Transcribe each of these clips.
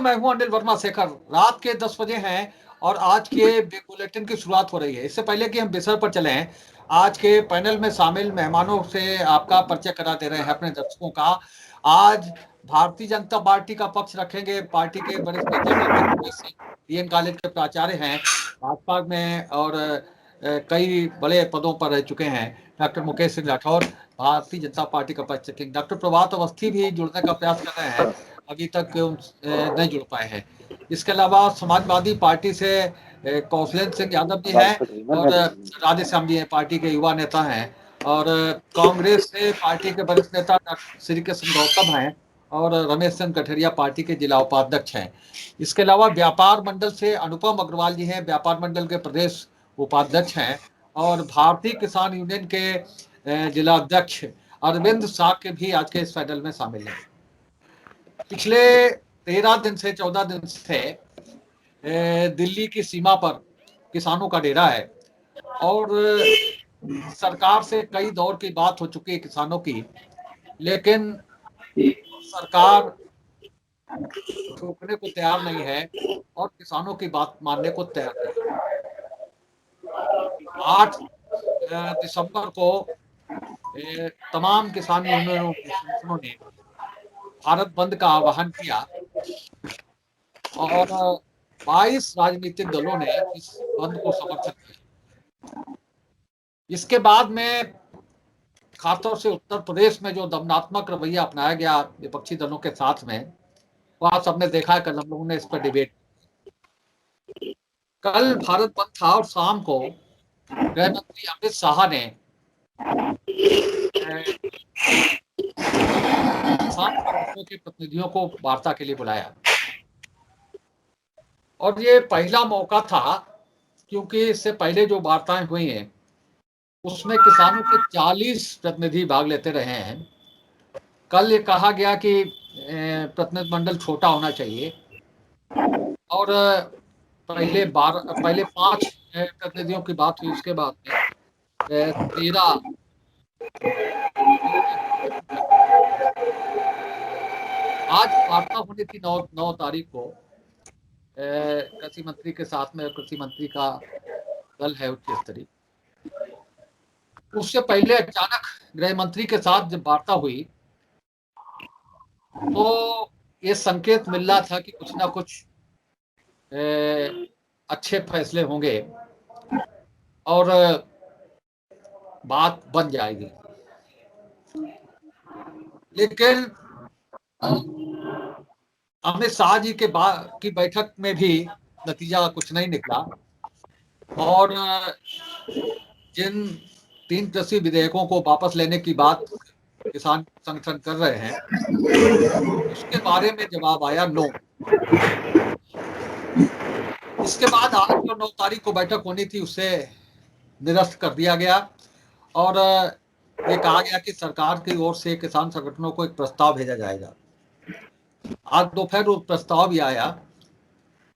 मैं हूं अनिल वर्मा शेखर। रात के 10 बजे हैं और आज के बुलेटिन की शुरुआत हो रही है। इससे पहले कि हम विषय पर चलें, आज के पैनल में शामिल मेहमानों से आपका परिचय करा दे रहे हैं अपने दर्शकों का। आज भारतीय जनता पार्टी का पक्ष रखेंगे पार्टी के वरिष्ठ नेता doctor Mukesh Singh, DN college के प्राचार्य हैं भाजपा में और कई बड़े पदों पर रह चुके हैं। डॉक्टर मुकेश सिंह राठौर भारतीय जनता पार्टी का पक्ष रखेंगे। डॉक्टर प्रभात अवस्थी भी जुड़ने का प्रयास कर रहे हैं, अभी तक नहीं जुड़ पाए हैं। इसके अलावा समाजवादी पार्टी से कौशलेंद्र सिंह यादव जी हैं और राधेश्याम जी हैं, पार्टी के युवा नेता हैं। और कांग्रेस से पार्टी के वरिष्ठ नेता श्री कृष्ण गौतम हैं और रमेश चंद्र कठरिया पार्टी के जिला उपाध्यक्ष हैं। इसके अलावा व्यापार मंडल से अनुपम अग्रवाल जी हैं, व्यापार मंडल के प्रदेश उपाध्यक्ष हैं। और भारतीय किसान यूनियन के जिला अध्यक्ष अरविंद साक्य भी आज के इस पैनल में शामिल हैं। पिछले 13 दिन से 14 दिन से दिल्ली की सीमा पर किसानों का डेरा है और सरकार से कई दौर की बात हो चुकी है किसानों की, लेकिन सरकार रोकने को तैयार नहीं है और किसानों की बात मानने को तैयार नहीं है। 8 दिसंबर को तमाम किसान यूनियनों के संगठनों ने भारत बंद का आह्वान किया और 22 राजनीतिक दलों ने इस बंद को समर्थन किया। इसके बाद में खासतौर से उत्तर प्रदेश में जो दमनात्मक रवैया अपनाया गया विपक्षी दलों के साथ में, वह सबने देखा है। कल हम लोगों ने इस पर डिबेट, कल भारत बंद था और शाम को गृह मंत्री अमित शाह ने किसान संगठनों के प्रतिनिधियों को वार्ता के लिए बुलाया और ये पहला मौका था, क्योंकि इससे पहले जो वार्ताएं हुई हैं उसमें किसानों के 40 प्रतिनिधि भाग लेते रहे हैं। कल ये कहा गया कि प्रतिनिधि मंडल छोटा होना चाहिए और पहले 5 प्रतिनिधियों की बात हुई, उसके बाद में 13 आज वार्ता होनी थी 9 तारीख को कृषि मंत्री के साथ में। कृषि मंत्री का दल है उच्च स्तरीय। उससे पहले अचानक गृह मंत्री के साथ जब वार्ता हुई तो ये संकेत मिल रहा था कि कुछ ना कुछ अच्छे फैसले होंगे और बात बन जाएगी। लेकिन अमित शाह जी के की बैठक में भी नतीजा कुछ नहीं निकला और जिन 3 कृषि विधेयकों को वापस लेने की बात किसान संगठन कर रहे हैं उसके बारे में जवाब आया नो। इसके बाद आज जो 9 तारीख को बैठक होनी थी उसे निरस्त कर दिया गया और ये कहा गया कि सरकार की ओर से किसान संगठनों को एक प्रस्ताव भेजा जाएगा। आज दोपहर उस प्रस्ताव भी आया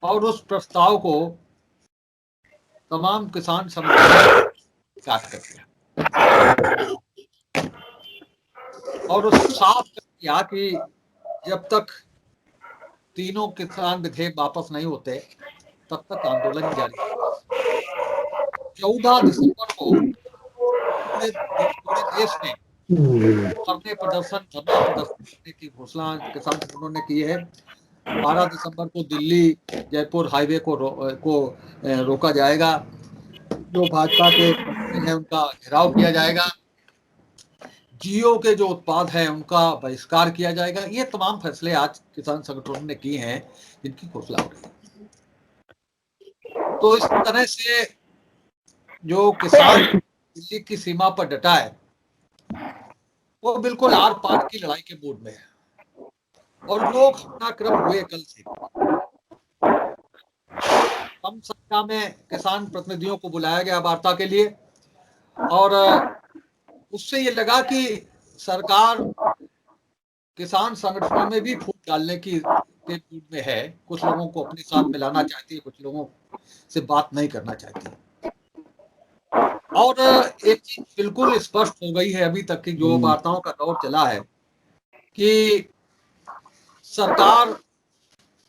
और उस प्रस्ताव को तमाम किसान संगठन काट कर दिया और उस साफ कर दिया कि जब तक तीनों किसान विधेयक वापस नहीं होते तब तक आंदोलन जारी है। 14 दिसंबर को पूरे देश में धरना प्रदर्शन करने की घोषणा किसान संगठनों ने की है। 12 दिसंबर को दिल्ली जयपुर हाईवे को रोका जाएगा। जो भाजपा के हैं उनका घेराव किया जाएगा। जियो के जो उत्पाद हैं उनका बहिष्कार किया जाएगा। ये तमाम फैसले आज किसान संगठनों ने किए हैं जिनकी घोषणा हो रही है। तो इस तरह से जो किसान दिल्ली की सीमा पर डटा है वो बिल्कुल आर पार की लड़ाई के मूड में है और लोग घटनाक्रम हुए कल से। कम संख्या में किसान प्रतिनिधियों को बुलाया गया वार्ता के लिए और उससे ये लगा कि सरकार किसान संगठनों में भी फूट डालने के मूड में है। कुछ लोगों को अपने साथ मिलाना चाहती है, कुछ लोगों से बात नहीं करना चाहती। और एक चीज बिल्कुल स्पष्ट हो गई है अभी तक की जो वार्ताओं का दौर चला है कि सरकार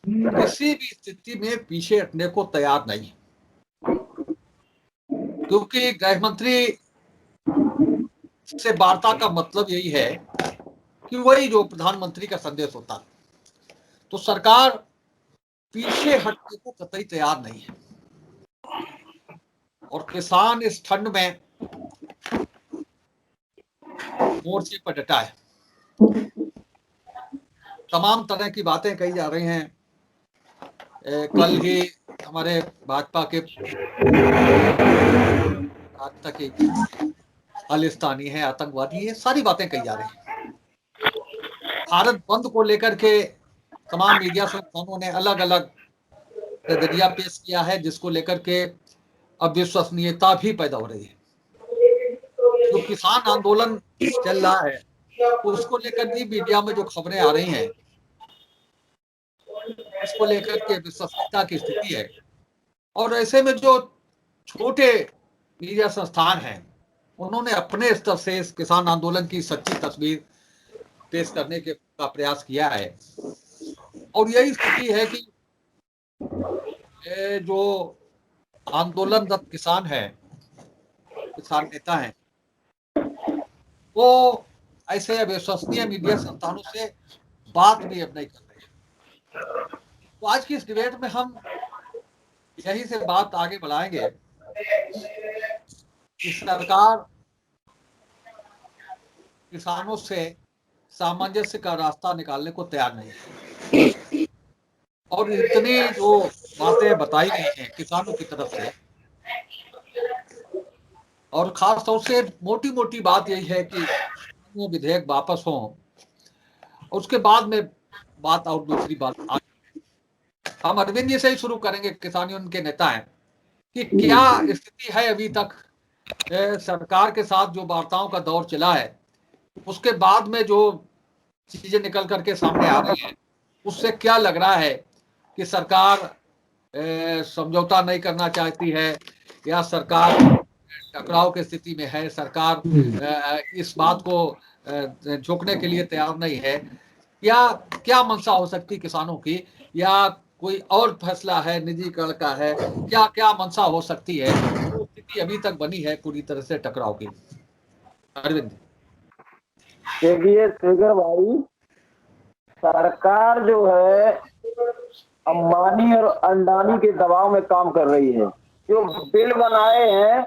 किसी भी स्थिति में पीछे हटने को तैयार नहीं, क्योंकि गृह मंत्री से वार्ता का मतलब यही है कि वही जो प्रधानमंत्री का संदेश होता है। तो सरकार पीछे हटने को कतई तैयार नहीं है, और किसान इस ठंड में मोर्चे पर डटा है। तमाम तरह की बातें कही जा रही हैं। कल ही हमारे भाजपा के की खालिस्तानी है, आतंकवादी है, सारी बातें कही जा रही हैं। भारत बंद को लेकर के तमाम मीडिया संस्थानों ने अलग अलग नजरिया पेश किया है, जिसको लेकर के अविश्वसनीयता भी पैदा हो रही है। जो किसान आंदोलन चल रहा है उसको लेकर भी मीडिया में जो खबरें आ रही हैं, उसको लेकर के विश्वसनीयता की स्थिति है। और ऐसे में जो छोटे मीडिया संस्थान हैं, उन्होंने अपने स्तर से इस किसान आंदोलन की सच्ची तस्वीर पेश करने का प्रयास किया है। और यही स्थिति है कि जो आंदोलनरत किसान है, किसान नेता हैं, वो ऐसे अविश्वसनीय मीडिया संस्थानों से बात भी अब नहीं कर रहे हैं। तो आज की इस डिबेट में हम यही से बात आगे बढ़ाएंगे कि सरकार किसानों से सामंजस्य का रास्ता निकालने को तैयार नहीं है। और इतनी जो बातें बताई गई हैं किसानों की तरफ से, और खास तौर से मोटी मोटी बात यही है कि विधेयक वापस हो, उसके बाद में बात और दूसरी बात हम अरविंद जी से ही शुरू करेंगे, किसान यूनियन के नेता हैं, कि क्या स्थिति है अभी तक सरकार के साथ जो वार्ताओं का दौर चला है, उसके बाद में जो चीजें निकल करके सामने आ रही हैं, उससे क्या लग रहा है कि सरकार समझौता नहीं करना चाहती है, या सरकार टकराव की स्थिति में है, सरकार इस बात को झुकने के लिए तैयार नहीं है, या क्या मंशा हो सकती किसानों की, या कोई और फैसला है निजीकरण का है, क्या क्या मंशा हो सकती है, तो स्थिति अभी तक बनी है पूरी तरह से टकराव की। अरविंद, देखिए शेखर भाई, सरकार जो है अंबानी और अंडानी के दबाव में काम कर रही है। जो बिल बनाए हैं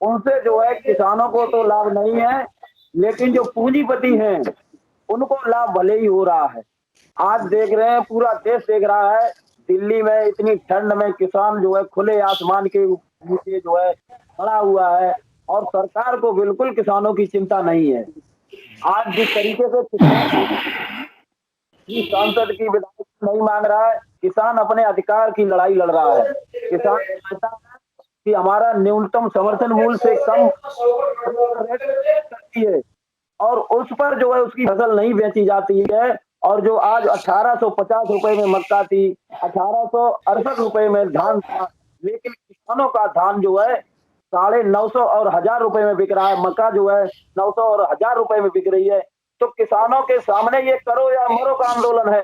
उनसे जो है किसानों को तो लाभ नहीं है, लेकिन जो पूंजीपति हैं उनको लाभ भले ही हो रहा है। आज देख रहे हैं, पूरा देश देख रहा है, दिल्ली में इतनी ठंड में किसान जो है खुले आसमान के नीचे जो है खड़ा हुआ है, और सरकार को बिल्कुल किसानों की चिंता नहीं है। आज जिस तरीके से सांसद की विधायक नहीं मांग रहा है, किसान अपने अधिकार की लड़ाई लड़ रहा है। किसान चाहता है कि हमारा न्यूनतम समर्थन मूल्य से कम रेट करती है, और उस पर जो है उसकी फसल नहीं बेची जाती है। और जो आज 1850 रुपए में मक्का थी, 1868 रुपए में धान था, लेकिन किसानों का धान जो है 950 और 1000 रुपए में बिक रहा है, मक्का जो है 900 और 1000 रुपए में बिक रही है। तो किसानों के सामने ये करो या मरो का आंदोलन है।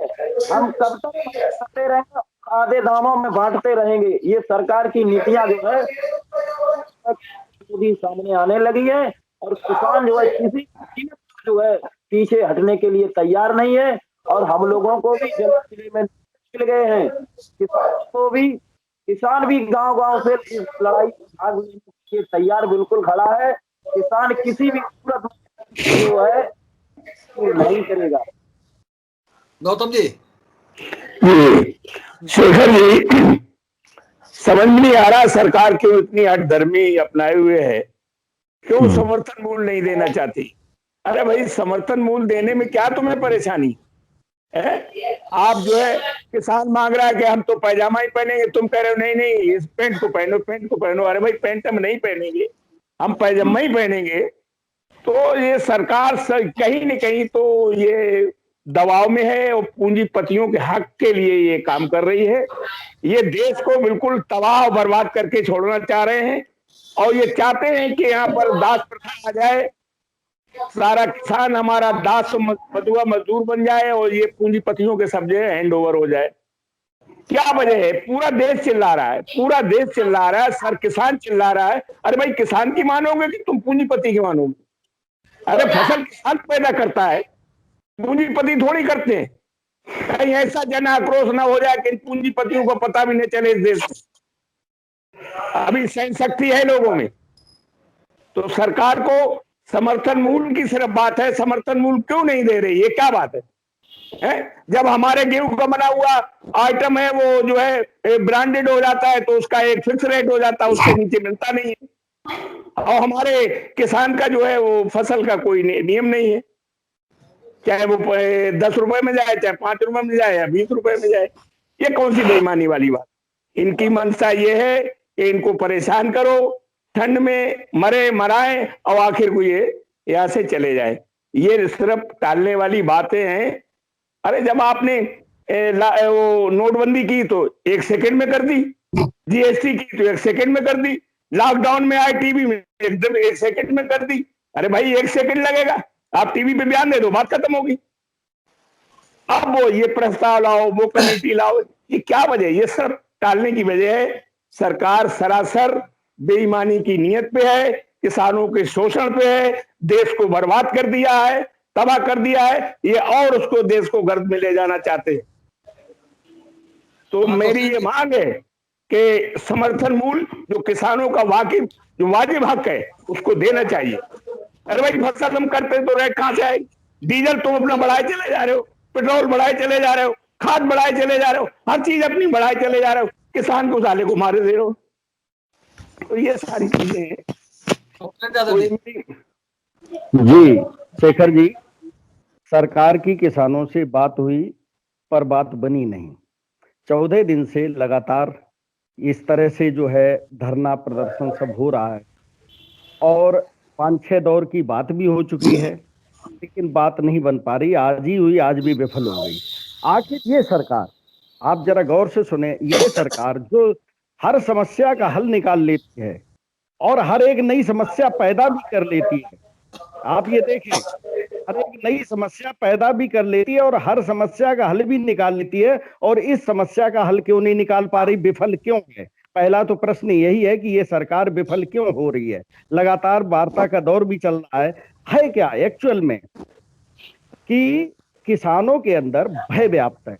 हम कब तक करते रहेंगे, आधे दामों में बांटते रहेंगे। ये सरकार की नीतियां जो है भी सामने आने लगी है, और किसान जो है किसी कीमत पर जो है पीछे हटने के लिए तैयार नहीं है। और हम लोगों को भी जल में मिल गए हैं, किसान भी गांव गांव से इस लड़ाई भाग लेने के लिए तैयार बिल्कुल खड़ा है। किसान किसी भी सूरत में जो है नहीं करेगा। गौतम जी। शेखर जी, समझ में नहीं आ रहा सरकार क्यों इतनी हठधर्मी अपनाए हुए है, क्यों समर्थन मूल्य नहीं देना चाहती। अरे भाई, समर्थन मूल्य देने में क्या तुम्हें परेशानी है? आप जो है, किसान मांग रहा है कि हम तो पैजामा ही पहनेंगे, तुम कह रहे हो नहीं नहीं इस पैंट को पहनो, पैंट को पहनो। अरे भाई, पैंट हम नहीं पहनेंगे, हम पैजामा ही पहनेंगे। तो ये सरकार कहीं न कहीं तो ये दबाव में है, और पूंजीपतियों के हक के लिए ये काम कर रही है। ये देश को बिल्कुल तबाह बर्बाद करके छोड़ना चाह रहे हैं, और ये चाहते हैं कि यहाँ पर दास प्रथा आ जाए, सारा किसान हमारा दास मजदूर बन जाए, और ये पूंजीपतियों के सब जो है हैंड ओवर हो जाए। क्या वजह है? पूरा देश चिल्ला रहा है, पूरा देश चिल्ला रहा है, सर किसान चिल्ला रहा है। अरे भाई किसान की मानोगे कि तुम पूंजीपति की मानोगे? अरे फसल किसान पैदा करता है, पूंजीपति थोड़ी करते हैं। कहीं ऐसा जन आक्रोश ना हो जाए कि पूंजीपतियों को पता भी नहीं चले इस देश में। अभी सहन शक्ति है लोगों में। तो सरकार को समर्थन मूल्य की सिर्फ बात है, समर्थन मूल्य क्यों नहीं दे रही? ये क्या बात है? जब हमारे गेहूं का बना हुआ आइटम है वो जो है ब्रांडेड हो जाता है तो उसका एक फिक्स रेट हो जाता है, उसके नीचे मिलता नहीं है। और हमारे किसान का जो है वो फसल का कोई नियम नहीं है, चाहे वो 10 रुपए में जाए, चाहे 5 रुपए में जाए या 20 रुपए में जाए। ये कौन सी बेईमानी वाली बात? इनकी मंशा ये है कि इनको परेशान करो, ठंड में मरे मराए और आखिर को ये यहाँ से चले जाए। ये सिर्फ टालने वाली बातें हैं। अरे जब आपने वो नोटबंदी की तो 1 सेकंड में कर दी, जीएसटी की तो 1 सेकंड में कर दी, लॉकडाउन में आए टीवी में एकदम 1 सेकंड में कर दी। अरे भाई 1 सेकंड लगेगा, आप टीवी पे बयान दे दो, बात खत्म होगी। अब वो ये प्रस्ताव लाओ, वो कमेटी लाओ, ये क्या वजह? ये सब टालने की वजह है। सरकार सरासर बेईमानी की नीयत पे है, किसानों के शोषण पे है, देश को बर्बाद कर दिया है, तबाह कर दिया है ये, और उसको देश को गर्द में ले जाना चाहते हैं। तो मेरी ये मांग है कि समर्थन मूल्य जो किसानों का जो वाजिब हक है उसको देना चाहिए। अरे भाई फसल हम करते तो रेट कहां से आएगी? डीजल तुम अपना बढ़ाए चले जा रहे हो, पेट्रोल बढ़ाए चले जा रहे हो, खाद बढ़ाए चले जा रहे हो, हर चीज अपनी बढ़ाए चले जा रहे हो, किसान को साले को मारे दे रहे हो। तो ये सारी चीजें हैं। जी शेखर जी, सरकार की किसानों से बात हुई पर बात बनी नहीं। 14 दिन से लगातार इस तरह से जो है धरना प्रदर्शन सब हो रहा है और 5-6 दौर की बात भी हो चुकी है, लेकिन बात नहीं बन पा रही। आज ही हुई, आज भी विफल हो गई। आखिर ये सरकार, आप जरा गौर से सुने, ये सरकार जो हर समस्या का हल निकाल लेती है और हर एक नई समस्या पैदा भी कर लेती है, आप ये देखें, हर एक नई समस्या पैदा भी कर लेती है और हर समस्या का हल भी निकाल लेती है। और इस समस्या का हल क्यों नहीं निकाल पा रही, विफल क्यों है? पहला तो प्रश्न यही है कि ये सरकार विफल क्यों हो रही है। लगातार वार्ता का दौर भी चल रहा है क्या एक्चुअल में कि किसानों के अंदर भय व्याप्त है,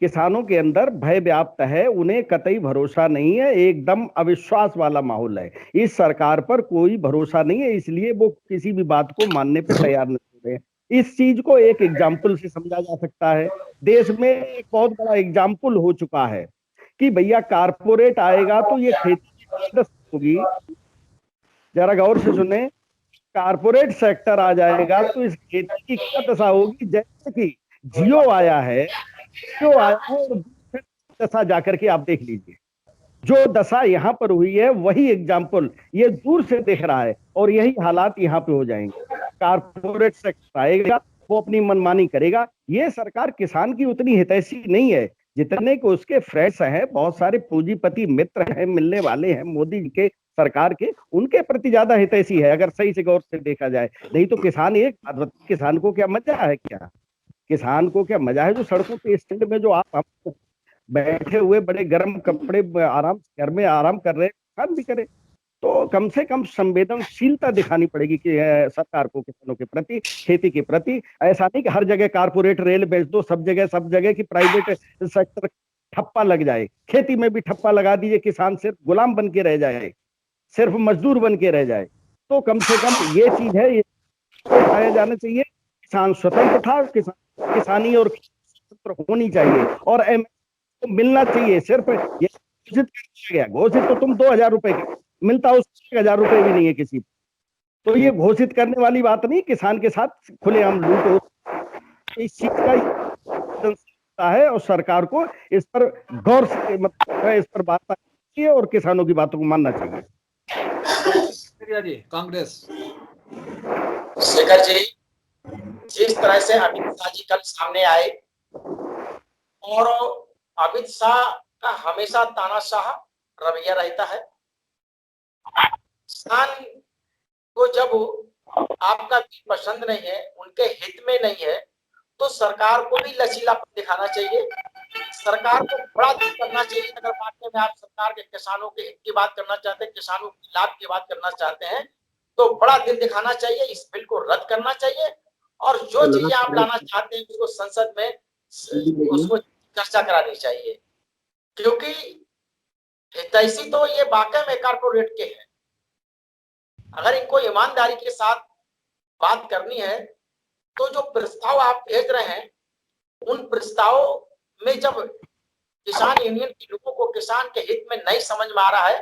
किसानों के अंदर भय व्याप्त है, उन्हें कतई भरोसा नहीं है, एकदम अविश्वास वाला माहौल है, इस सरकार पर कोई भरोसा नहीं है, इसलिए वो किसी भी बात को मानने पर तैयार नहीं हो रहे। इस चीज को एक एग्जाम्पल से समझा जा सकता है। देश में एक बहुत बड़ा एग्जाम्पल हो चुका है कि भैया कारपोरेट आएगा तो ये खेती की होगी। जरा गौर से सुने, कारपोरेट सेक्टर आ जाएगा तो इस खेती की क्या दशा होगी? जैसे कि जियो आया है, जो आया है और दशा जाकर के आप देख लीजिए, जो दशा यहाँ पर हुई है वही एग्जाम्पल ये दूर से देख रहा है और यही हालात यहाँ पे हो जाएंगे। कारपोरेट सेक्टर आएगा, वो अपनी मनमानी करेगा। ये सरकार किसान की उतनी हितैषी नहीं है जितने को उसके फ्रेंड्स हैं, बहुत सारे पूंजीपति मित्र हैं, मिलने वाले हैं मोदी जी के, सरकार के, उनके प्रति ज्यादा हितैषी है अगर सही से गौर से देखा जाए। नहीं तो किसान, एक किसान को क्या मजा है, क्या किसान को क्या मजा है जो सड़कों पे स्टैंड में जो आप बैठे हुए बड़े गर्म कपड़े आराम घर में आराम कर रहे हैं, किसान भी करे। तो कम से कम संवेदनशीलता दिखानी पड़ेगी कि सरकार को किसानों के प्रति, खेती के प्रति। ऐसा नहीं कि हर जगह कारपोरेट रेल बेच दो, सब जगह की प्राइवेट सेक्टर ठप्पा लग जाए, खेती में भी ठप्पा लगा दीजिए, किसान सिर्फ गुलाम बन के रह जाए, सिर्फ मजदूर बन के रह जाए। तो कम से कम ये चीज है, ये उठाया जाना चाहिए। किसान स्वतंत्र था, किसानी और स्वतंत्र होनी चाहिए और तो मिलना चाहिए। सिर्फ ये घोषित कर दिया गया, घोषित तो तुम 2000 रुपए मिलता, उसको 1000 रुपए भी नहीं है किसी। तो ये घोषित करने वाली बात नहीं, किसान के साथ खुलेआम लूट हो, इस चीज का है और सरकार को इस पर गौर से मतलब इस पर बात करनी चाहिए और किसानों की बातों को मानना चाहिए। जी कांग्रेस। शेखर जी, जिस तरह से अमित शाह जी कल सामने आए और अमित शाह का हमेशा तानाशाह रवैया रहता है, किसान को जब आपका पसंद नहीं है, उनके हित में नहीं है, तो सरकार को भी लचीलापन दिखाना चाहिए। सरकार को बड़ा दिल करना चाहिए। अगर वाकई में आप सरकार के किसानों के हित की बात करना चाहते हैं, किसानों के लाभ की बात करना चाहते हैं, तो बड़ा दिल दिखाना चाहिए, इस बिल को रद्द करना चाहिए और जो चीजें आप लाना चाहते हैं उसको संसद में उसको चर्चा करानी चाहिए। क्योंकि हितैषी तो ये वाकई में कारपोरेट के हैं। अगर इनको ईमानदारी के साथ बात करनी है तो जो प्रस्ताव आप भेज रहे हैं उन प्रस्तावों में जब किसान यूनियन के लोगों को किसान के हित में नहीं समझ में आ रहा है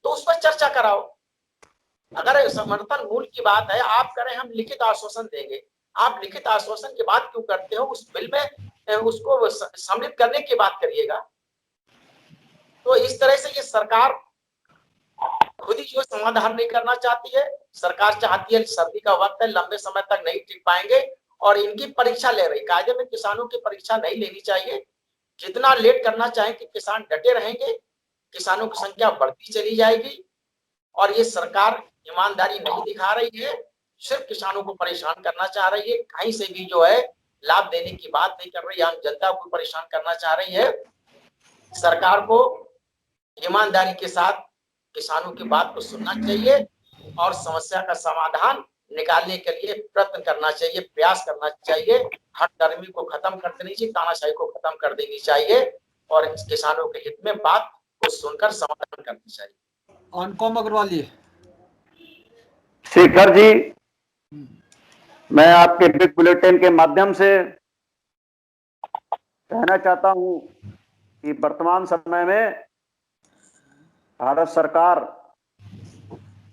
तो उस पर चर्चा कराओ। अगर समर्थन मूल्य की बात है, आप करें हम लिखित आश्वासन देंगे, आप लिखित आश्वासन की बात क्यों करते हो? उस बिल में उसको सम्मिलित करने की बात करिएगा। तो इस तरह से ये सरकार खुद ही जो समाधान नहीं करना चाहती है। सरकार चाहती है सर्दी का वक्त है, लंबे समय तक नहीं टिक पाएंगे और इनकी परीक्षा ले रही। कायदे में किसानों की परीक्षा नहीं लेनी चाहिए। जितना लेट करना चाहे कि किसान डटे रहेंगे, किसानों की संख्या बढ़ती चली जाएगी और ये सरकार ईमानदारी नहीं दिखा रही है, सिर्फ किसानों को परेशान करना चाह रही है। कहीं से भी जो है लाभ देने की बात नहीं कर रही, आम जनता को परेशान करना चाह रही है। सरकार को ईमानदारी के साथ किसानों की बात को सुनना चाहिए और समस्या का समाधान निकालने के लिए प्रयत्न करना चाहिए, प्रयास करना चाहिए। हठधर्मी को खत्म कर देनी चाहिए, तानाशाही को खत्म कर देनी चाहिए और किसानों के हित में बात को सुनकर समाधान करनी चाहिए। अनुपम अग्रवाल जी। शेखर जी, मैं आपके बिग बुलेटिन के माध्यम से कहना चाहता हूं कि वर्तमान समय में भारत सरकार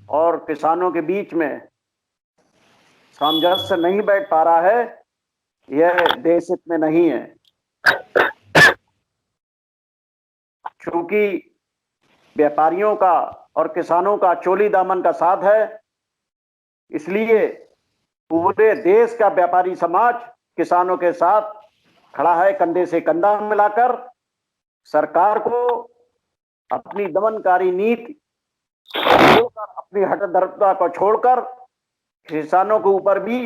और किसानों के बीच में सामंजस्य नहीं बैठ पा रहा है। यह देश हित में नहीं है, क्योंकि व्यापारियों का और किसानों का चोली दामन का साथ है। इसलिए पूरे देश का व्यापारी समाज किसानों के साथ खड़ा है, कंधे से कंधा मिलाकर। सरकार को अपनी दमनकारी नीति छोड़कर, अपनी हठधर्मिता को छोड़कर किसानों के ऊपर भी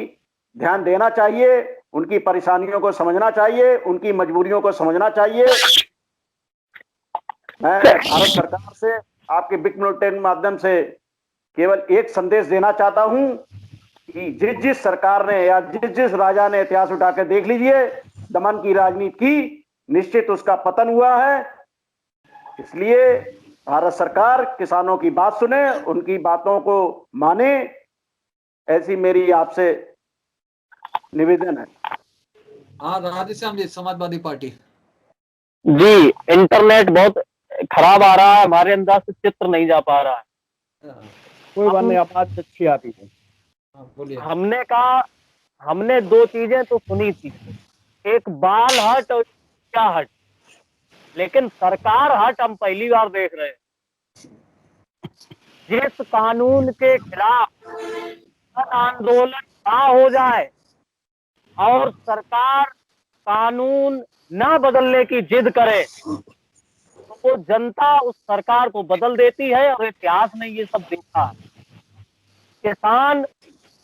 ध्यान देना चाहिए, उनकी परेशानियों को समझना चाहिए, उनकी मजबूरियों को समझना चाहिए। मैं भारत सरकार से आपके बिग बुलेटिन माध्यम से केवल एक संदेश देना चाहता हूं कि जिस सरकार ने या जिस राजा ने इतिहास उठाकर देख लीजिए, दमन की राजनीति की, निश्चित उसका पतन हुआ है। इसलिए भारत सरकार किसानों की बात सुने, उनकी बातों को माने, ऐसी मेरी आपसे निवेदन है। हाँ, राधेश्याम जी, समाजवादी पार्टी। जी, इंटरनेट बहुत खराब आ रहा है, हमारे अंदर से चित्र नहीं जा पा रहा है। कोई बात नहीं, आवाज अच्छी आती है। बोलिए। हमने दो चीजें तो सुनी थी, एक बाल हट और क्या हट, लेकिन सरकार हट हम पहली बार देख रहे हैं। जिस कानून के खिलाफ आंदोलन ना हो जाए और सरकार कानून ना बदलने की जिद करे तो वो जनता उस सरकार को बदल देती है और इतिहास ने ये सब देखा। किसान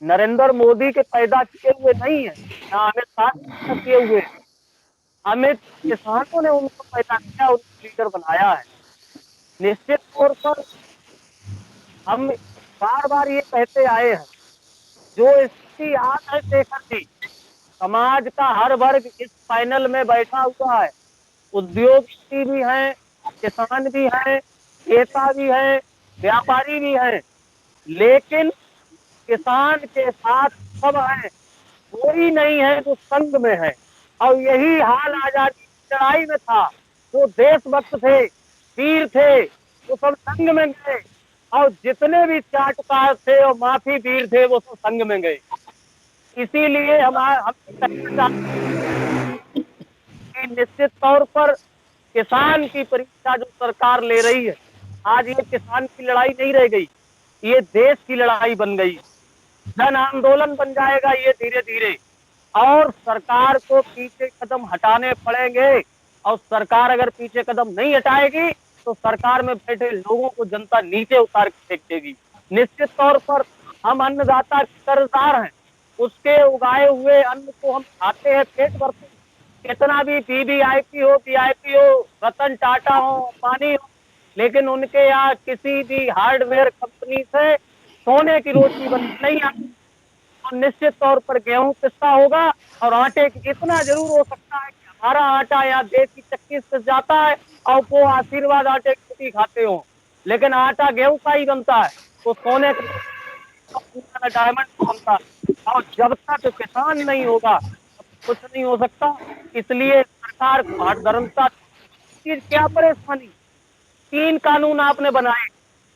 नरेंद्र मोदी के पैदा किए हुए नहीं है, ना अमित शाह पैदा किए हुए, अमित किसानों ने उनको पैदा किया, उनको लीडर बनाया है। निश्चित तौर पर हम बार बार ये कहते आए हैं, जो स्थिति आज है शेखर जी, समाज का हर वर्ग इस पैनल में बैठा हुआ है, उद्योगपति भी हैं, किसान भी हैं, नेता भी हैं, व्यापारी भी हैं, लेकिन किसान के साथ सब है, कोई नहीं है जो संग में है। और यही हाल आजादी की लड़ाई में था। जो देशभक्त थे, वीर थे, वो सब संग में गए और जितने भी चाटुकार थे और माफी वीर थे वो सब संग में गए। इसीलिए हम निश्चित तौर पर किसान की परीक्षा जो सरकार ले रही है, आज ये किसान की लड़ाई नहीं रह गई, ये देश की लड़ाई बन गई, जन आंदोलन बन जाएगा ये धीरे धीरे। और सरकार को पीछे कदम हटाने पड़ेंगे और सरकार अगर पीछे कदम नहीं हटाएगी तो सरकार में बैठे लोगों को जनता नीचे उतार के फेंक देगी। निश्चित तौर पर हम अन्नदाता के कर्जदार हैं, उसके उगाए हुए अन्न को हम खाते हैं, पेट भरते हैं, कितना भी वीवीआईपी हो, वीआईपी हो, रतन टाटा हो, अंबानी हो, लेकिन उनके यहाँ किसी भी हार्डवेयर कंपनी से सोने की रोटी बन नहीं आती। और निश्चित तौर पर गेहूं पिसता होगा और आटे की इतना जरूर हो सकता है कि हमारा आटा या देश की चक्की से जाता है और वो आशीर्वाद आटे की रोटी खाते हो, लेकिन आटा गेहूं का ही बनता है, तो सोने का डायमंड बनता है। और जब तक किसान नहीं होगा कुछ नहीं हो सकता। इसलिए सरकार को हठधर्मता, चीज क्या परेशानी, 3 कानून आपने बनाए,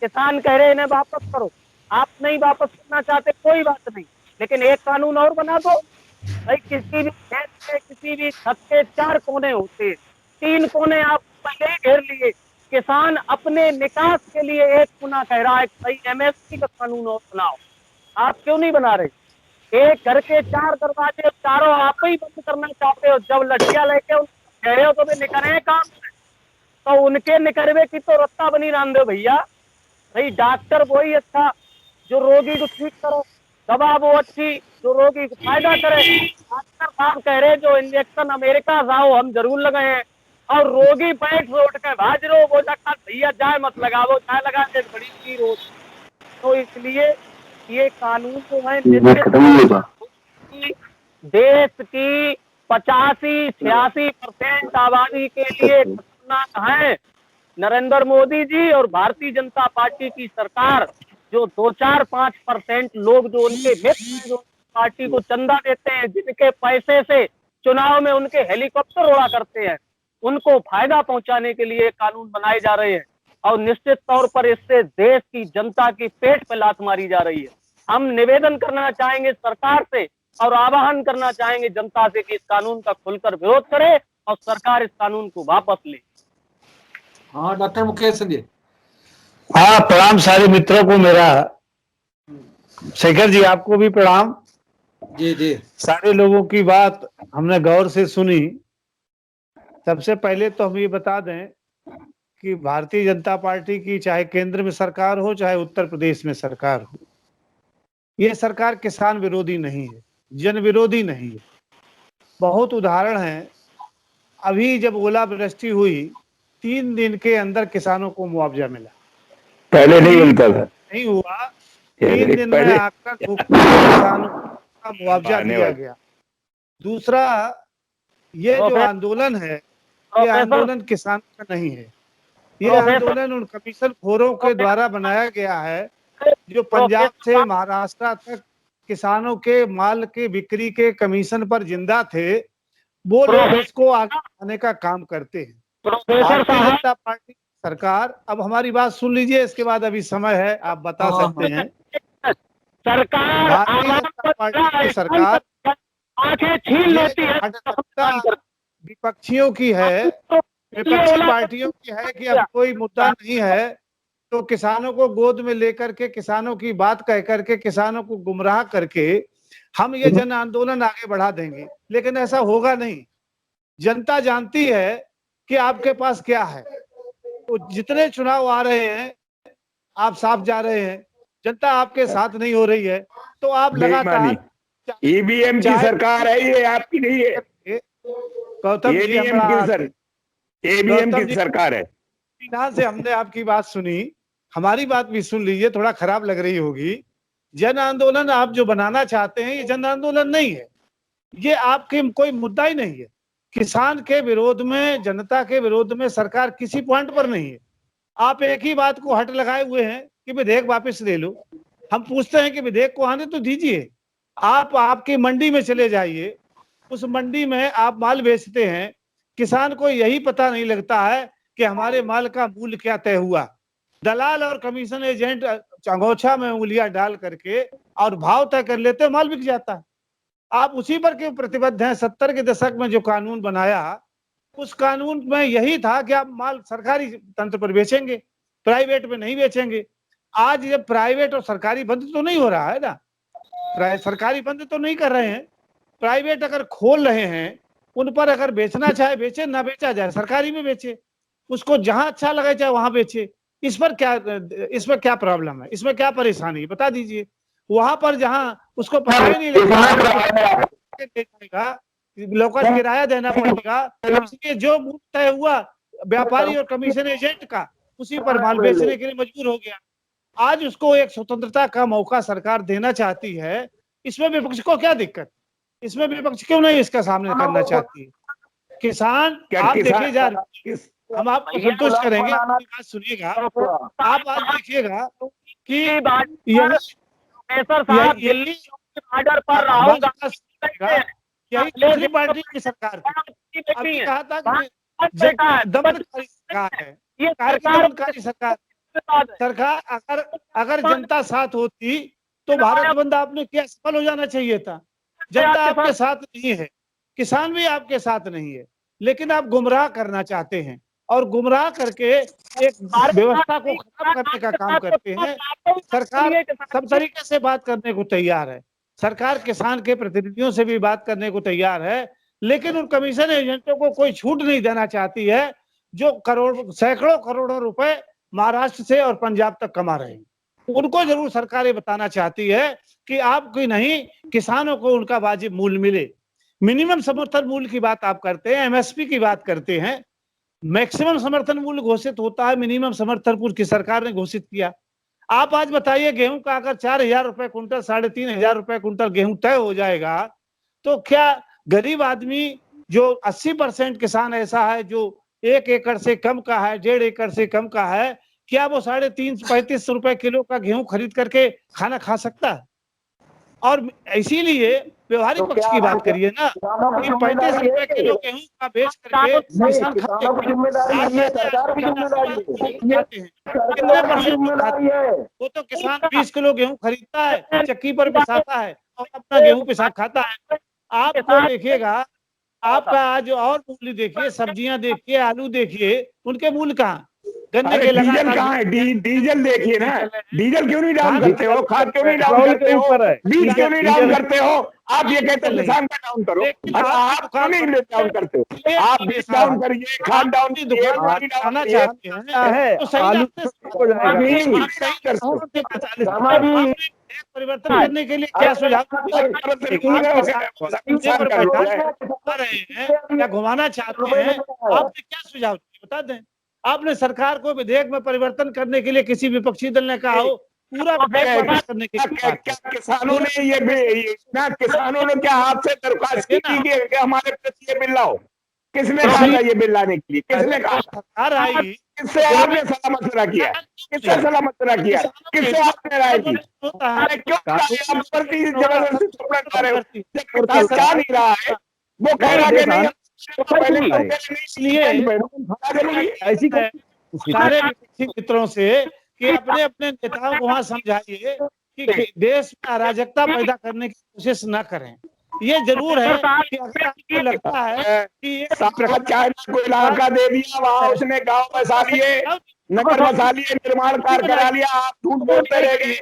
किसान कह रहे इन्हें वापस करो, आप नहीं वापस करना चाहते कोई बात नहीं, लेकिन एक कानून और बना दो। भाई किसी भी खेत के किसी भी छत के 4 कोने होते हैं, 3 कोने आप पहले ही घेर लिए। किसान अपने निकास के लिए एक कोना कह रहा है, भाई एमएसपी का कानून और बनाओ, आप क्यों नहीं बना रहे? एक घर के 4 दरवाजे चारों आप ही बंद करना चाहते हो, जब लठिया लेके कह रहे हो तो भी निकले काम, तो उनके निकरवे की तो रत्ता बनी राम दो भैया। भाई डॉक्टर वही अच्छा जो रोगी को ठीक करे, दवा वो अच्छी जो रोगी को फायदा करे। डॉक्टर साहब कह रहे जो इंजेक्शन अमेरिका से आओ हम जरूर लगाए हैं, और रोगी बैठ रोड के भाज रो, वो डॉक्टर भैया जाए मत लगाओ, जाए लगा दे बड़ी की रोज। तो इसलिए ये कानून जो है देश की 85-86% आबादी के लिए खतरनाक है। नरेंद्र मोदी जी और भारतीय जनता पार्टी की सरकार जो 2-4-5% लोग जो उनके मित्र हैं, जो पार्टी को चंदा देते हैं, जिनके पैसे से चुनाव में उनके हेलीकॉप्टर उड़ा करते हैं, उनको फायदा पहुंचाने के लिए कानून बनाए जा रहे हैं। और निश्चित तौर पर इससे देश की जनता की पेट पे लात मारी जा रही है। हम निवेदन करना चाहेंगे सरकार से और आह्वान करना चाहेंगे जनता से कि इस कानून का खुलकर विरोध करे और सरकार इस कानून को वापस ले। हाँ डॉक्टर मुकेश सिंह जी। हाँ, प्रणाम सारे मित्रों को मेरा। शेखर जी आपको भी प्रणाम। जी जी। सारे लोगों की बात हमने गौर से सुनी। सबसे पहले तो हम ये बता दें कि भारतीय जनता पार्टी की चाहे केंद्र में सरकार हो चाहे उत्तर प्रदेश में सरकार हो, ये सरकार किसान विरोधी नहीं है, जन विरोधी नहीं है। बहुत उदाहरण है, अभी जब ओलावृष्टि हुई 3 दिन के अंदर किसानों को मुआवजा मिला, पहले नहीं मिलता था, नहीं हुआ 3 दिन में आकर किसानों का मुआवजा दिया गया। दूसरा, ये जो आंदोलन है ये आंदोलन किसानों का नहीं है, ये आंदोलन उन कमीशन खोरों के द्वारा बनाया गया है जो पंजाब से महाराष्ट्र तक किसानों के माल के बिक्री के कमीशन पर जिंदा थे। वो लोग इसको आगे बढ़ाने का काम करते हैं। भारतीय जनता पार्टी सरकार, अब हमारी बात सुन लीजिए, इसके बाद अभी समय है आप बता सकते हैं। सरकार भारतीय जनता पार्टी की सरकार आंखें छीन लेती है, विपक्षियों की है, विपक्षी पार्टियों की है कि अब कोई मुद्दा नहीं है तो किसानों को गोद में लेकर के, किसानों की बात कह करके, किसानों को गुमराह करके हम ये जन आंदोलन आगे बढ़ा देंगे, लेकिन ऐसा होगा नहीं। जनता जानती है कि आपके पास क्या है। तो जितने चुनाव आ रहे हैं आप साफ जा रहे हैं, जनता आपके साथ नहीं हो रही है, तो आप लगातार ईवीएम की सरकार है, ये आपकी नहीं है। गौतम जी, ईवीएम की सरकार है। यहाँ से हमने आपकी बात सुनी, हमारी बात भी सुन लीजिए, थोड़ा खराब लग रही होगी। जन आंदोलन आप जो बनाना चाहते हैं ये जन आंदोलन नहीं है, ये आपके कोई मुद्दा ही नहीं है। किसान के विरोध में, जनता के विरोध में सरकार किसी पॉइंट पर नहीं है। आप एक ही बात को हट लगाए हुए हैं कि विधेयक वापस ले लो। हम पूछते हैं कि विधेयक को आने तो दीजिए। आप आपकी मंडी में चले जाइए, उस मंडी में आप माल बेचते हैं, किसान को यही पता नहीं लगता है कि हमारे माल का मूल्य क्या तय हुआ। दलाल और कमीशन एजेंट अंगोछा में उंगलियां डाल करके और भाव तय कर लेते, माल बिक जाता है। आप उसी पर क्यों प्रतिबद्ध हैं? 70 के दशक में जो कानून बनाया, उस कानून में यही था कि आप माल सरकारी तंत्र पर बेचेंगे, प्राइवेट में नहीं बेचेंगे। आज जब प्राइवेट और सरकारी बंद तो नहीं हो रहा है ना, सरकारी बंद तो नहीं कर रहे हैं, प्राइवेट अगर खोल रहे हैं, उन पर अगर बेचना चाहे बेचे, ना बेचा जाए सरकारी में बेचे, उसको जहां अच्छा लगे चाहे वहां बेचे। इस पर क्या प्रॉब्लम है? इसमें क्या परेशानी है बता दीजिए। वहां पर जहां उसको पता ही नहीं लगेगा लोकल किराया देना पड़ेगा, इसलिए जो मूल्य तय हुआ व्यापारी और कमीशन एजेंट का, उसी पर माल बेचने के लिए मजबूर हो गया। आज उसको एक स्वतंत्रता का मौका सरकार देना चाहती है, इसमें विपक्ष को क्या दिक्कत? इसमें विपक्ष क्यों नहीं इसका सामना करना चाहती है? किसान आप देखिए जा रहे, हम आपको संतुष्ट करेंगे, आपकी बात सुनिएगा। आप आज देखिएगा कि यही दूसरी पार्टी की सरकार थी। अभी कहा था कि दमनकारी सरकार है, दमनकारी सरकार। सरकार अगर जनता साथ होती तो भारत बंद आपने क्या सफल हो जाना चाहिए था। जनता आपके साथ नहीं है, किसान भी आपके साथ नहीं है, लेकिन आप गुमराह करना चाहते हैं और गुमराह करके एक व्यवस्था को खत्म करने का काम करते हैं। सरकार सब तरीके से बात करने को तैयार है, सरकार किसान के प्रतिनिधियों से भी बात करने को तैयार है, लेकिन उन कमीशन एजेंटों को कोई छूट नहीं देना चाहती है जो सैकड़ों करोड़ों रुपए महाराष्ट्र से और पंजाब तक कमा रहे हैं। उनको जरूर सरकार ये बताना चाहती है कि आपकी नहीं, किसानों को उनका वाजिब मूल्य मिले। मिनिमम समर्थन मूल्य की बात आप करते हैं, एमएसपी की बात करते हैं। मैक्सिमम समर्थन मूल्य घोषित होता है, मिनिमम समर्थन मूल्य की सरकार ने घोषित किया। आप आज बताइए, गेहूं का अगर 4,000 रुपए कुंटल, 3,500 रुपए कुंटल गेहूं तय हो जाएगा, तो क्या गरीब आदमी जो 80% किसान ऐसा है जो 1 एकड़ से कम का है, 1.5 एकड़ से कम का है, क्या वो 3.5-35 रुपए किलो का गेहूं खरीद करके खाना खा सकता है? और इसीलिए व्यवहारिक पक्ष की बात करिए ना कि 35 रुपए किलो गेहूं का बेच करके किसान वो तो किसान 20 किलो गेहूं खरीदता है, चक्की पर पिसाता है और अपना गेहूं पिसा खाता है। आपको देखिएगा, आपका आज और मूल्य देखिए, सब्जियां देखिए, आलू देखिए, उनके मूल्य कहाँ? गन्ने के डीजल कहाँ है? डीजल देखिए ना, डीजल क्यों नहीं डाउन करते हो? खाद क्यों नहीं डाउन करते हो? बीज क्यों नहीं डाउन करते हो? आप ये कहते हो किसान का डाउन करो, आप क्यों नहीं डाउन करते हो? आप बीज डाउन करिए, खाद डाउन कीजिए, आलू परिवर्तन करने के लिए क्या सुझाव क्या घुमाना चाहते हैं? आपने क्या सुझाव बता दें। आपने सरकार को विधेयक में परिवर्तन करने के लिए किसी विपक्षी दल ने कहा हो, पूरा विधेयक पास करने के लिए किसानों ने किसानों ने क्या हाथ से दरख्वास्त की कि हमारे प्रति ये बिल लाओ? किसने कहा था ये बिल लाने के लिए? किसने कहा? सरकार आई, किससे आपने सलाह मशवरा किया? किससे सलाह मशवरा किया? किससे आपने राय की? क्यों जबरदस्ती थोपना चाह रहे हो? क्या नहीं रहा है वो कह रहा है नहीं, इसलिए ऐसी सारे विपक्षी मित्रों से कि अपने अपने नेताओं को वहां समझाइए कि देश में अराजकता पैदा करने की कोशिश न करें। ये जरूर है कि अगर आपको लगता है कि चाइना को इलाका दे दिया, वहाँ उसने गांव बसा लिए, नगर बसा लिए, निर्माण कार्य करा लिया, आप झूठ बोलते रह गए।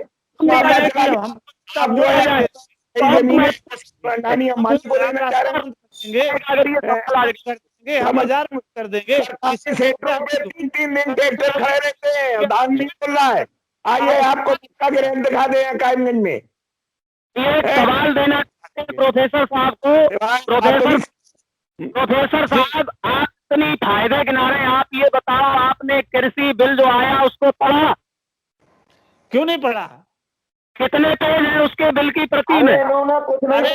हम 1000 कर देंगे, 3 दिन ट्रैक्टर खड़े रहते हैं, धान नहीं मिल रहा है। आइए आपको पक्का ग्रांट दिखा दे कायमगंज में। सवाल देना प्रोफेसर साहब को। प्रोफेसर साहब, आप इतनी फायदे किनारे, आप ये बताओ, आपने कृषि बिल जो आया उसको पढ़ा? क्यों नहीं पढ़ा? कितने पेज है उसके बिल की प्रति में? अरे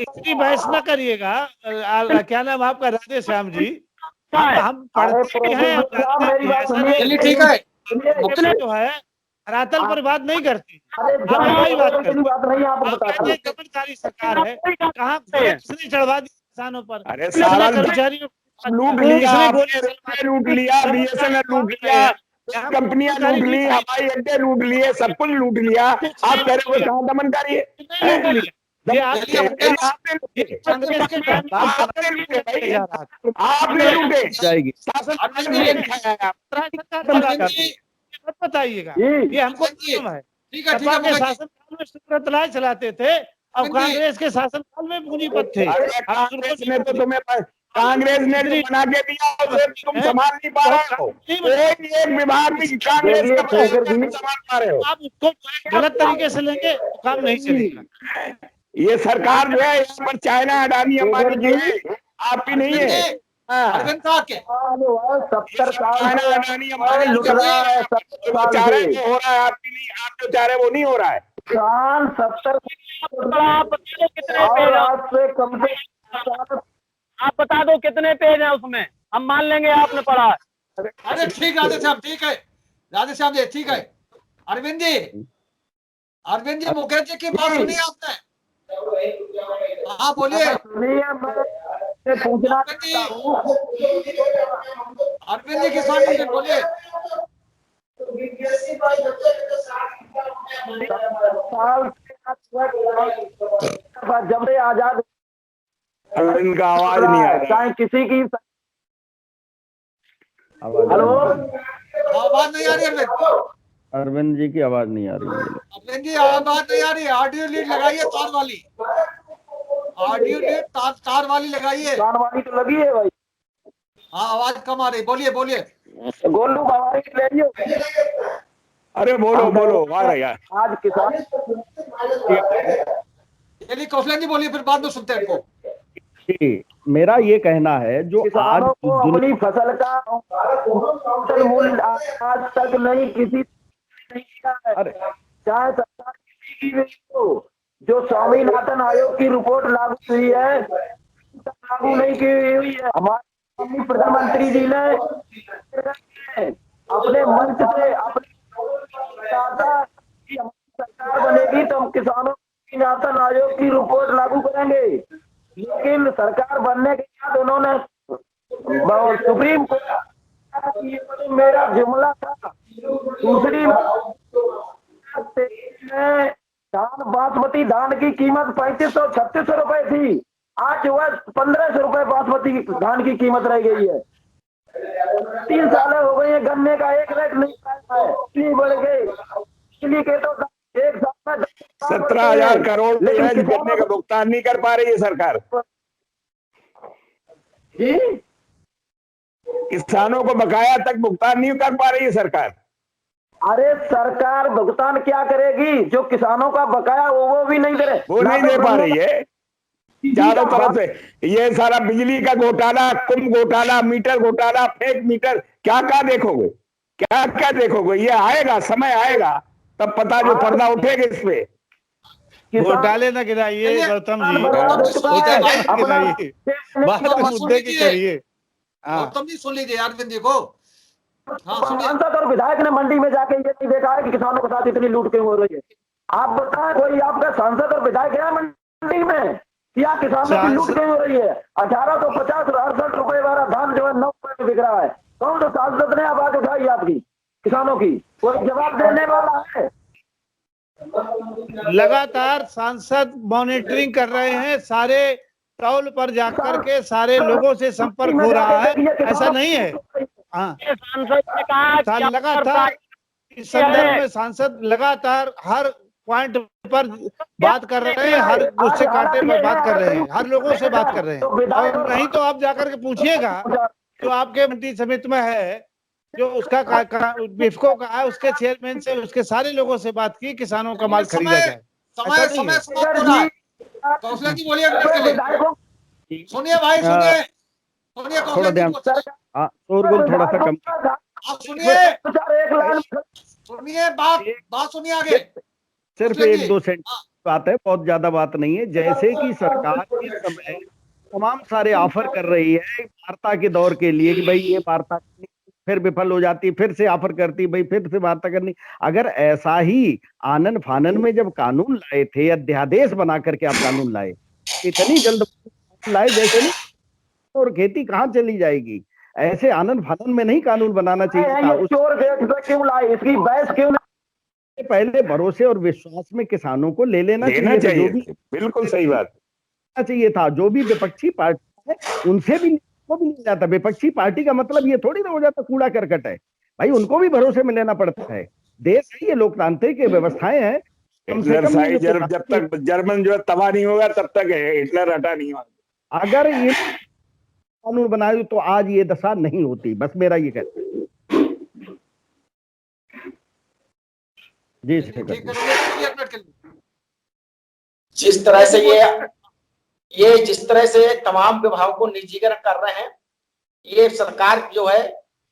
इतनी बहस न करिएगा। क्या नाम आपका? राधे श्याम जी। हम पढ़ते हैं, ठीक है, जो है धरातल पर बात नहीं करती, दमनकारी सरकार है। कहाँ किसने चढ़वा दी किसानों पर? अरे सारा कर्मचारियों लूट लिया, बीएसएनएल लूट लिया, कंपनियां लूट ली, हवाई अड्डे लूट लिए, सब कुछ लूट लिया। आप कह रहे हो कहाँ दमनकारी है? आपने लूटे जाएगी। बताइएगा, ये हमको मालूम है। शासन काल में सुब्रत राय चलाते थे और कांग्रेस के शासन काल में पूंजीपत थे। कांग्रेस ने तो तुम्हें कांग्रेस ने जो बना के दिया उसे तुम संभाल नहीं पा रहे हो। एक विभाग भी कांग्रेस का संभाल पा रहे हो। आप उसको गलत तरीके से लेंगे तो काम नहीं चलेगा। ये सरकार जो है यहाँ पर चाइना अडानी अंबानी की है, आपकी नहीं है। हाँ, अरविंद साहब के 70 साल चाइना से अडानी अंबानी लुट रहा है, 70 जो साल चाह रहे से हैं वो हो रहा है, आपकी नहीं, आप जो चाह रहे हैं वो नहीं हो रहा है। किसान 70 आप बता दो कितने और पेज आज से कम से कम आप बता दो कितने पेज है उसमें, हम मान लेंगे आपने पढ़ा है। अरे ठीक राधे श्याम, ठीक है राधे श्याम जी, ठीक है। अरविंद जी मुकेश जी की बात सुनी आपने? हाँ बोलिए। सुनिए, मैं पूछना चाहता हूँ, अरविंद जी किसान यूनियन बोलिए। साल जब से आजाद इनका आवाज नहीं आ रहा। चाहे किसी की आवाज हेलो आवाज नहीं आ रही अरविंद? अरविंद जी की आवाज नहीं आ रही है। अरविंद जी आवाज नहीं आ रही, ऑडियो लीड लगाइए तार वाली, ऑडियो लीड तार वाली लगाइए। कान वाली तो लगी है भाई, हाँ आवाज कम आ रही, बोलिए बोलिए। गोलू बाबा की ले लियो। अरे बोलो बोलो, आ रहा यार। आज किसान चलिए कौशलन जी बोलिए, फिर बाद में सुनते हैं इनको। जी, मेरा ये कहना है जो आज किसानों को अपनी फसल का औसत मूल्य आज तक नहीं किसी नहीं किया है। अरे चाहे सरकार किसी की भी हो, जो स्वामीनाथन आयोग की रिपोर्ट लागू हुई है लागू नहीं की हुई है। हमारे प्रधानमंत्री जी ने अपने मंच से अपने कहा था कि हमारी सरकार बनेगी तो हम किसानों स्वामीनाथन आयोग की रिपोर्ट लागू करेंगे, लेकिन सरकार बनने के बाद उन्होंने सुप्रीम कोर्ट ये मेरा जुमला था। दूसरी धान बासमती धान की कीमत 3500-3600 रुपए थी, आज वह 1500 रुपए बासमती धान की कीमत रह गई है। 3 साल हो गए हैं, गन्ने का एक रेट नहीं है, इसलिए बढ़ गए, इसलिए कहते हो एक साल में 17,000 करोड़ गन्ने का भुगतान नहीं कर पा रही है सरकार। जी किसानों को बकाया तक भुगतान नहीं कर पा रही है सरकार। अरे सरकार भुगतान क्या करेगी, जो किसानों का बकाया वो भी नहीं दे रहे, वो नहीं दे पा रही है। चारों तरफ से ये सारा बिजली का घोटाला, कुंभ घोटाला, मीटर घोटाला, फेक मीटर, क्या क्या देखोगे, क्या क्या देखोगे। ये आएगा, समय आएगा तब पता जो पर्दा उठेगा इस पे। घोटाले न गिराइए गौतम जी, घोटाले न गिराइए, बात मुद्दे की करिए। हाँ गौतम जी सुन लीजिए अरविंद जी को। हाँ सुनिए। सांसद और विधायक ने मंडी में जाके ये नहीं देखा है कि किसानों के साथ इतनी लूट क्यों हो रही है। आप बताएं, कोई आपका सांसद और विधायक गया मंडी में, क्या किसानों की लूट क्यों हो रही है। 1850-68 रुपए वाला धान जो है 9 रुपए में बिक रहा है। कौन सा सांसद ने आवाज उठाई आपकी किसानों की, कोई जवाब देने वाला है? लगातार सांसद मॉनिटरिंग कर रहे हैं, सारे तौल पर जाकर के सारे लोगों से संपर्क हो रहा है, ऐसा नहीं है। हाँ सांसद ने कहा लगातार इस संदर्भ में सांसद लगातार हर पॉइंट पर बात कर रहे हैं, हर गुस्से कांटे पर बात कर रहे हैं, हर लोगों से बात कर रहे हैं। और नहीं तो आप जाकर के पूछिएगा जो आपके मंत्री समिति में है, जो उसका बिफको का है, उसके चेयरमैन से, उसके सारे लोगों से बात की, किसानों का माल खरीदा जाए। समय समाप्त हो रहा है। कौशल जी बोलिए अगले के लिए। सुनिए भाई, सुनिए सुनिए थोड़ा कौशल ध्यान, जी, शोरगुल थोड़ा सा कम। आप सुनिए सुनिए, बात सुनिए आगे। सिर्फ 1-2 सेंटेंस बात है, बहुत ज्यादा बात नहीं है। जैसे कि सरकार इस समय तमाम सारे ऑफर कर रही है वार्ता के दौर के लिए कि भाई ये वार्ता फिर विफल हो जाती, फिर से ऑफर करती, भाई फिर से वार्ता करनी। अगर ऐसा ही आनन फानन में जब कानून लाए थे, अध्यादेश बना करके आप कानून लाए, इतनी जल्द लाए जैसे नहीं, और खेती कहाँ चली जाएगी। ऐसे आनन फानन में नहीं कानून बनाना चाहिए था। चोर क्यों लाए, इसकी बहस क्यों नहीं? पहले भरोसे और विश्वास में किसानों को ले लेना चाहिए, जो भी बिल्कुल सही बात चाहिए था। जो भी विपक्षी पार्टी है उनसे भी वो भी नहीं जाता। विपक्षी पार्टी का मतलब ये थोड़ी ना हो जाता कूड़ा करकट है भाई, उनको भी भरोसे में लेना पड़ता है। देश है ये, लोकतांत्रिक व्यवस्थाएं हैं। जब तक जर्मन जो है तबाह नहीं होगा तब तक हिटलर हटा नहीं होगा। अगर ये कानून बनाए तो आज ये दशा नहीं होती, बस मेरा ये कहना है। जी ठीक है, जिस तरह से ये जिस तरह से तमाम विभागों को निजीकरण कर रहे हैं, ये सरकार जो है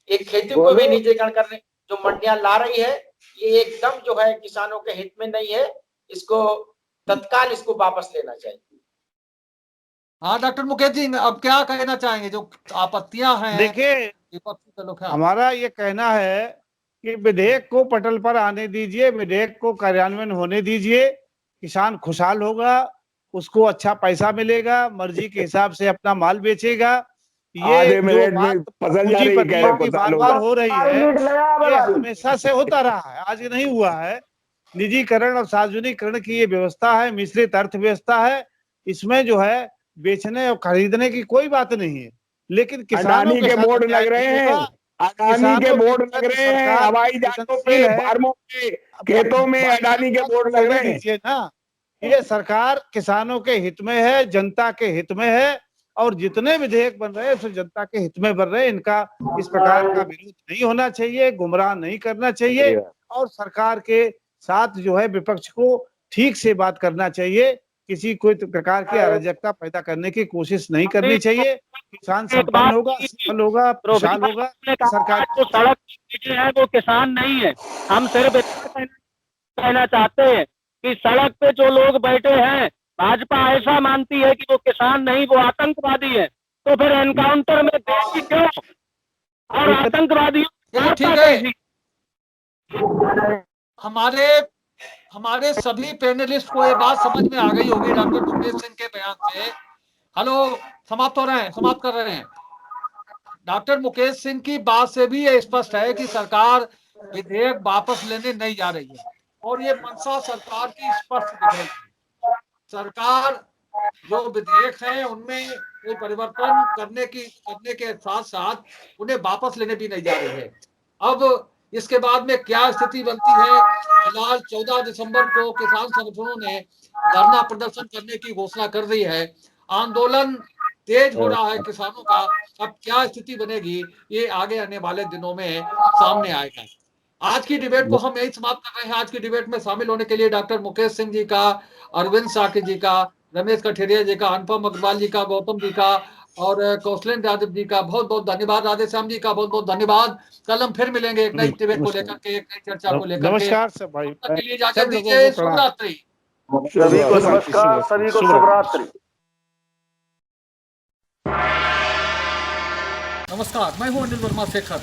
एक खेती को भी निजीकरण करने जो मंडियां ला रही है, ये एकदम जो है किसानों के हित में नहीं है। इसको तत्काल इसको वापस लेना चाहिए। हाँ डॉक्टर मुकेश जी, अब क्या कहना चाहेंगे जो आपत्तियां हैं? देखिए, विपक्षी दलों का हमारा ये कहना है कि विधेयक को पटल पर आने दीजिए, विधेयक को कार्यान्वयन होने दीजिए, किसान खुशहाल होगा, उसको अच्छा पैसा मिलेगा, मर्जी के हिसाब से अपना माल बेचेगा। ये जो बात पूंजीपतियों की बार-बार हो रही है, ये हमेशा से होता रहा है, आज नहीं हुआ है। निजीकरण और सार्वजनिकरण की ये व्यवस्था है, मिश्रित अर्थव्यवस्था है, इसमें जो है बेचने और खरीदने की कोई बात नहीं है, लेकिन किसानों के बोर्ड लग रहे हैं, अडानी के बोर्ड लग रहे हैं, हवाई जहाजों पे, फार्मों पे, खेतों में अडानी के बोर्ड लग रहे हैं ना। ये सरकार किसानों के हित में है, जनता के हित में है, और जितने विधेयक बन रहे हैं सब जनता के हित में बन रहे हैं। इनका इस प्रकार का विरोध नहीं होना चाहिए, गुमराह नहीं करना चाहिए, और सरकार के साथ जो है विपक्ष को ठीक से बात करना चाहिए। किसी कोई प्रकार की अराजकता पैदा करने की कोशिश नहीं करनी चाहिए। किसान संपन्न होगा, सफल होगा, खुशहाल होगा। सरकार जो सड़क है वो किसान नहीं है। हम सिर्फ कहना चाहते हैं कि सड़क पे जो लोग बैठे हैं, भाजपा ऐसा मानती है कि वो किसान नहीं, वो आतंकवादी है। तो फिर एनकाउंटर में देशी क्यों और आतंकवादियों? ठीक है, हमारे सभी पैनलिस्ट को ये बात समझ में आ गई होगी डॉक्टर मुकेश सिंह के बयान से। हेलो, समाप्त कर रहे हैं। डॉक्टर मुकेश सिंह की बात से भी ये स्पष्ट है कि सरकार विधेयक वापस लेने नहीं जा रही है, और ये मंशा सरकार की स्पष्ट दिख रही है। सरकार जो विधेयक है उनमें कोई परिवर्तन करने के साथ साथ उन्हें वापस लेने भी नहीं जा रही है। अब इसके बाद में क्या स्थिति बनती है? फिलहाल 14 दिसंबर को किसान संगठनों ने धरना प्रदर्शन करने की घोषणा कर दी है। आंदोलन तेज हो रहा है किसानों का। अब क्या स्थिति बनेगी ये आगे आने वाले दिनों में सामने आएगा। आज की डिबेट को हम यही समाप्त कर रहे हैं। आज की डिबेट में शामिल होने के लिए डॉक्टर मुकेश सिंह जी का, अरविंद साकी जी का, रमेश कठेरिया जी का, अनुपम अग्रवाल जी का, गौतम जी का और कौशलेन यादव जी का बहुत बहुत धन्यवाद। राधेश्याम जी का बहुत बहुत धन्यवाद। कल हम फिर मिलेंगे एक नई डिबेट को लेकर के, एक नई चर्चा को लेकर। नमस्कार सब भाई, तब तक के लिए इजाजत दीजिए। शुभ रात्रि। सभी को नमस्कार, सभी को शुभ रात्रि। नमस्कार, मैं हूं अनिल वर्मा शेखर।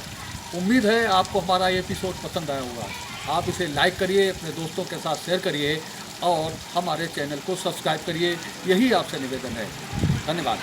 उम्मीद है आपको हमारा ये एपिसोड पसंद आया होगा। आप इसे लाइक करिए, अपने दोस्तों के साथ शेयर करिए और हमारे चैनल को सब्सक्राइब करिए। यही आपसे निवेदन है। धन्यवाद।